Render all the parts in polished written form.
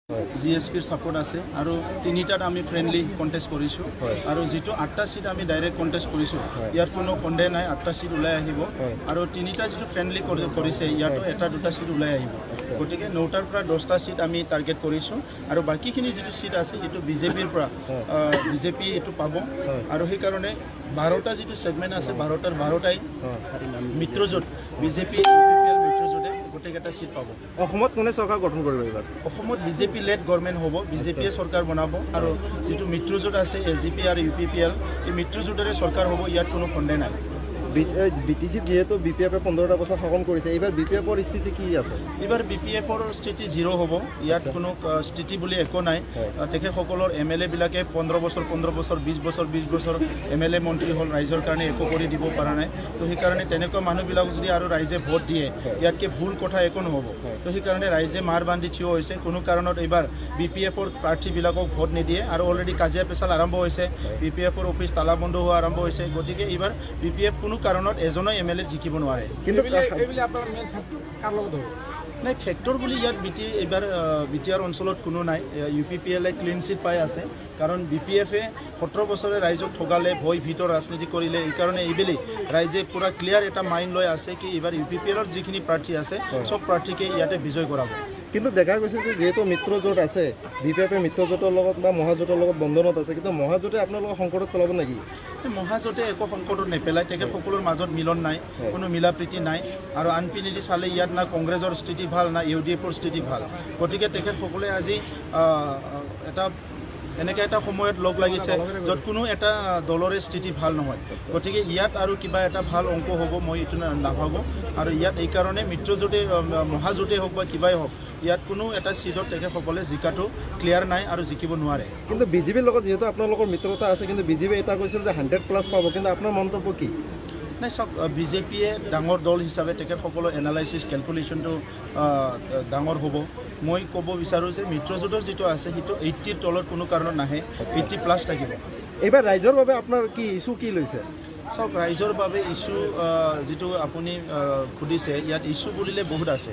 জিএসপিৰ support আছে আৰু তিনিটাত আমি ফ্ৰেণ্ডলি কণ্টেষ্ট কৰিছোঁ আৰু যিটো 8টা সিট আমি ডাইৰেক্ট কণ্টেষ্ট কৰিছোঁ ইয়াত কোনো সন্দেহ নাই 8টা সিট ওলাই আহিব আৰু তিনিটা যিটো ফ্ৰেণ্ডলি কৰিছে ইয়াতো এটা দুটা সিট ওলাই আহিব গতিকে 9টাৰ পৰা 10টা সিট আমি টাৰ্গেট কৰিছোঁ আৰু বাকীখিনি যিটো সিট আছে সেইটো বিজেপিৰ পৰা বিজেপি এইটো পাব আৰু সেইকাৰণে 12টা যিটো ছেগমেণ্ট আছে 12টাৰ 12টাই মিত্ৰজোঁট বিজেপি ইউপিপিএল মিত্ৰজোঁটে গোটেইকেইটা সিট পাব অসমত কোনে চৰকাৰ গঠন কৰিব এইবাৰ অসমত বিজেপি লেড গভৰ্ণমেণ্ট হ'ব বিজেপিয়ে চৰকাৰ বনাব আৰু যিটো মিত্ৰজোঁট আছে এছডিপি আৰু ইউপিপিএল এই মিত্ৰজোঁটেৰে চৰকাৰ হ'ব ইয়াত কোনো সন্দেহ নাই বিটিচিত যেহেতু বিপিএফে 15টা বছৰ শাসন কৰিছে এইবাৰ বিপিএফৰ স্থিতি কি আছে এইবাৰ বিপিএফৰ স্থিতি 0 হ'ব ইয়াত কোনো স্থিতি বুলি একো নাই তেখেতসকলৰ এমএলএ বিলাকে 15 বছৰ 20 বছৰ এমএলএ মন্ত্ৰী হ'ল ৰাইজৰ কাৰণে একো কৰি দিব পৰা নাই তো সেইকাৰণে তেনেকুৱা মানুহবিলাক যদি আৰু ৰাইজে ভোট দিয়ে ইয়াতকৈ ভুল কথা একো নহ'ব তো সেইকাৰণে ৰাইজে মাৰ বান্ধি থিয় হৈছে কোনো কাৰণত এইবাৰ বিপিএফৰ প্ৰাৰ্থীবিলাকক ভোট নিদিয়ে আৰু অলৰেডি কাজিয়া পেচাল আৰম্ভ হৈছে বিপিএফৰ অফিচ তালাবন্ধ হোৱা আৰম্ভ হৈছে গতিকে এইবাৰ বিপিএফ কোনো কাৰণত এজনো এমএলএ জিকিব নোৱাৰে কিন্তু নাই ফেক্টৰ বুলি ইয়াত এইবাৰ বিটিআৰ অঞ্চলত কোনো নাই ইউপিপিএলে ক্লিন চিট পাই আছে কাৰণ বিপিএফে 17 বছৰে ৰাইজক ঠগালে ভয় ভিতৰ ৰাজনীতি কৰিলে এইকাৰণে এইবেলি ৰাইজে পুৰা ক্লিয়াৰ এটা মাইণ্ড লৈ আছে কি এইবাৰ ইউপিপিএলৰ যিখিনি প্ৰাৰ্থী আছে চব প্ৰাৰ্থীকে ইয়াতে বিজয় কৰাব কিন্তু দেখা গৈছে যে যেহেতু মিত্ৰজোঁট আছে বিপিএফে মিত্ৰজোঁটৰ লগত বা মহাজোঁটৰ লগত বন্ধনত আছে কিন্তু মহাজোঁটে আপোনালোকক সংকটত পেলাব নেকি মহাজোঁটে একো সংকটত নেপেলায় তেখেতসকলৰ মাজত মিলন নাই কোনো মিলা প্ৰীতি নাই আৰু আনপিনেদি চালে ইয়াত না কংগ্ৰেছৰ স্থিতি ভাল না ইউডিএফৰ স্থিতি ভাল গতিকে তেখেতসকলে আজি এনেকৈ এটা সময়ত লগ লাগিছে য'ত কোনো এটা দলৰে স্থিতি ভাল নহয় গতিকে ইয়াত আৰু কিবা এটা ভাল অংক হ'ব মই এইটো নাভাবোঁ আৰু ইয়াত এইকাৰণে মিত্ৰজোঁটে মহাজোঁটেই হওক বা কিবাই হওক ইয়াত কোনো এটা ছিটত তেখেতসকলে জিকাটো ক্লিয়াৰ নাই আৰু জিকিব নোৱাৰে কিন্তু বিজেপিৰ লগত যিহেতু আপোনালোকৰ মিত্ৰতা আছে কিন্তু বিজেপিয়ে এটা কৈছিল যে 100+ পাব কিন্তু আপোনাৰ মন্তব্য কি নাই চাওক বিজেপিয়ে ডাঙৰ দল হিচাপে তেখেতসকলৰ এনালাইচিছ কেলকুলেশ্যনটো ডাঙৰ হ'ব মই ক'ব বিচাৰোঁ যে মিত্ৰজোঁটৰ যিটো আছে সেইটো 80ৰ তলত কোনো কাৰণত নাহে 80+ থাকিব এইবাৰ ৰাইজৰ বাবে আপোনাৰ কি ইছ্যু কি লৈছে চাওক ৰাইজৰ বাবে ইছ্যু যিটো আপুনি সুধিছে ইয়াত ইছ্যু বুলিলে বহুত আছে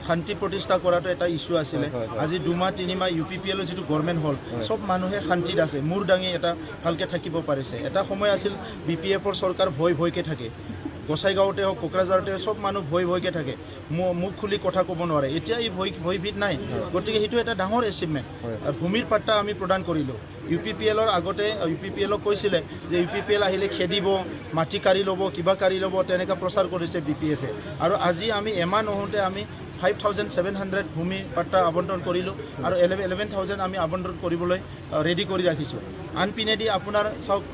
শান্তি প্ৰতিষ্ঠা কৰাটো এটা ইছ্যু আছিলে আজি 2-3 মাহ ইউপিপিএলৰ যিটো গভৰ্ণমেণ্ট হ'ল চব মানুহে শান্তিত আছে মূৰ দাঙি এটা ভালকৈ থাকিব পাৰিছে এটা সময় আছিল বিপিএফৰ চৰকাৰ ভয়কৈ থাকে গোসাইগাঁৱতে হওক কোকৰাঝাৰতে চব মানুহ ভয়কৈ থাকে মুখ খুলি কথা ক'ব নোৱাৰে এতিয়া এই ভয়ভীত নাই গতিকে সেইটো এটা ডাঙৰ এচিভমেণ্ট ভূমিৰ পাট্টা আমি প্ৰদান কৰিলোঁ ইউপিপিএলৰ আগতে ইউপিপিএলক কৈছিলে যে ইউপিপিএল আহিলে খেদিব মাটি কাঢ়ি ল'ব কিবা কাঢ়ি ল'ব তেনেকৈ প্ৰচাৰ কৰিছে বিপিএফে আৰু আজি আমি এমাহ নহওঁতে আমি 5,700 ভূমি পাট্টা আবণ্টন কৰিলোঁ আৰু 11,000 আমি আবণ্টন কৰিবলৈ ৰেডি কৰি ৰাখিছোঁ আনপিনেদি আপোনাৰ চাওক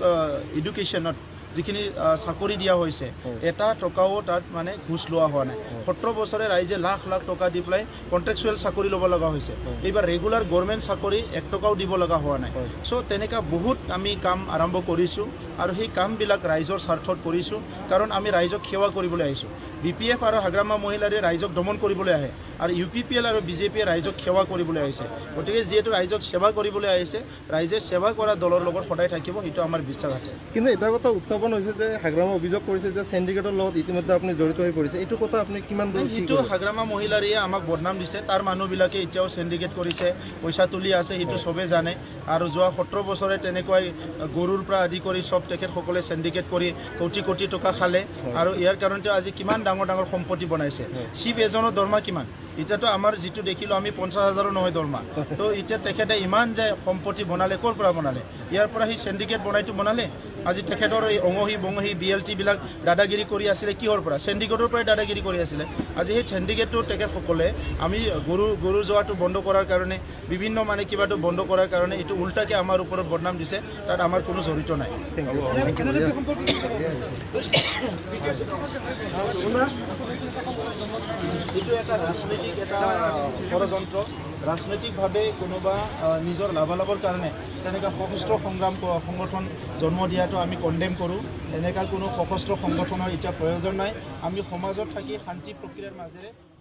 এডুকেশ্যনত যিখিনি চাকৰি দিয়া হৈছে এটা টকাও তাত মানে ঘুচ লোৱা হোৱা নাই 17 বছৰে ৰাইজে লাখ টকা দি পেলাই কণ্ট্ৰেকচুৱেল চাকৰি ল'ব লগা হৈছে এইবাৰ ৰেগুলাৰ গভৰ্ণমেণ্ট চাকৰি 1 টকাও দিব লগা হোৱা নাই চ' তেনেকুৱা বহুত আমি কাম আৰম্ভ কৰিছোঁ আৰু সেই কামবিলাক ৰাইজৰ স্বাৰ্থত কৰিছোঁ কাৰণ আমি ৰাইজক সেৱা কৰিবলৈ আহিছোঁ বিপিএফ আৰু হাগ্ৰামা মহিলাৰে ৰাইজক দমন কৰিবলৈ আহে আৰু ইউপিপিএল আৰু বিজেপিয়ে ৰাইজক সেৱা কৰিবলৈ আহিছে গতিকে যিহেতু ৰাইজক সেৱা কৰিবলৈ আহিছে ৰাইজে সেৱা কৰা দলৰ লগত সদায় থাকিব সেইটো আমাৰ বিশ্বাস আছে কিন্তু এটা কথা উত্থাপন হৈছে যে হাগ্ৰামা অভিযোগ কৰিছে যে চেণ্ডিকেটৰ লগত ইতিমধ্যে আপুনি জড়িত হৈ পৰিছে এইটো কথা আপুনি কিমান দূৰ এইটো হাগ্ৰামা মহিলাৰে আমাক বদনাম দিছে তাৰ মানুহবিলাকে এতিয়াও চেণ্ডিকেট কৰিছে পইচা তুলি আছে সেইটো চবেই জানে আৰু যোৱা 17 বছৰে তেনেকুৱাই গৰুৰ পৰা আদি কৰি চব তেখেতসকলে চেণ্ডিকেট কৰি কোটি টকা খালে আৰু ইয়াৰ কাৰণতে আজি কিমান ডাঙৰ সম্পত্তি বনাইছে চিফ এজনৰ দৰমহা কিমান এতিয়াতো আমাৰ যিটো দেখিলোঁ আমি 50,000 নহয় দৰমহা তো এতিয়া তেখেতে ইমান যে সম্পত্তি বনালে ক'ৰ পৰা বনালে ইয়াৰ পৰা সি চেণ্ডিকেট বনালে আজি তেখেতৰ এই অঙহী বঙহী বিএলটিবিলাক দাদাগিৰি কৰি আছিলে কিহৰ পৰা চেণ্ডিকেটৰ পৰাই দাদাগিৰি কৰি আছিলে আজি সেই চেণ্ডিকেটটো তেখেতসকলে আমি গৰু যোৱাটো বন্ধ কৰাৰ কাৰণে বিভিন্ন মানে কিবাটো বন্ধ কৰাৰ কাৰণে এইটো উল্টাকৈ আমাৰ ওপৰত বদনাম দিছে তাত আমাৰ কোনো জড়িত নাই এইটো এটা ৰাজনৈতিক এটা ষড়যন্ত্ৰ ৰাজনৈতিকভাৱে কোনোবা নিজৰ লাভালাভৰ কাৰণে তেনেকুৱা সশস্ত্ৰ সংগঠন জন্ম দিয়াটো আমি কণ্ডেম কৰোঁ এনেকুৱা কোনো সশস্ত্ৰ সংগঠনৰ এতিয়া প্ৰয়োজন নাই আমি সমাজত থাকি শান্তি প্ৰক্ৰিয়াৰ মাজেৰে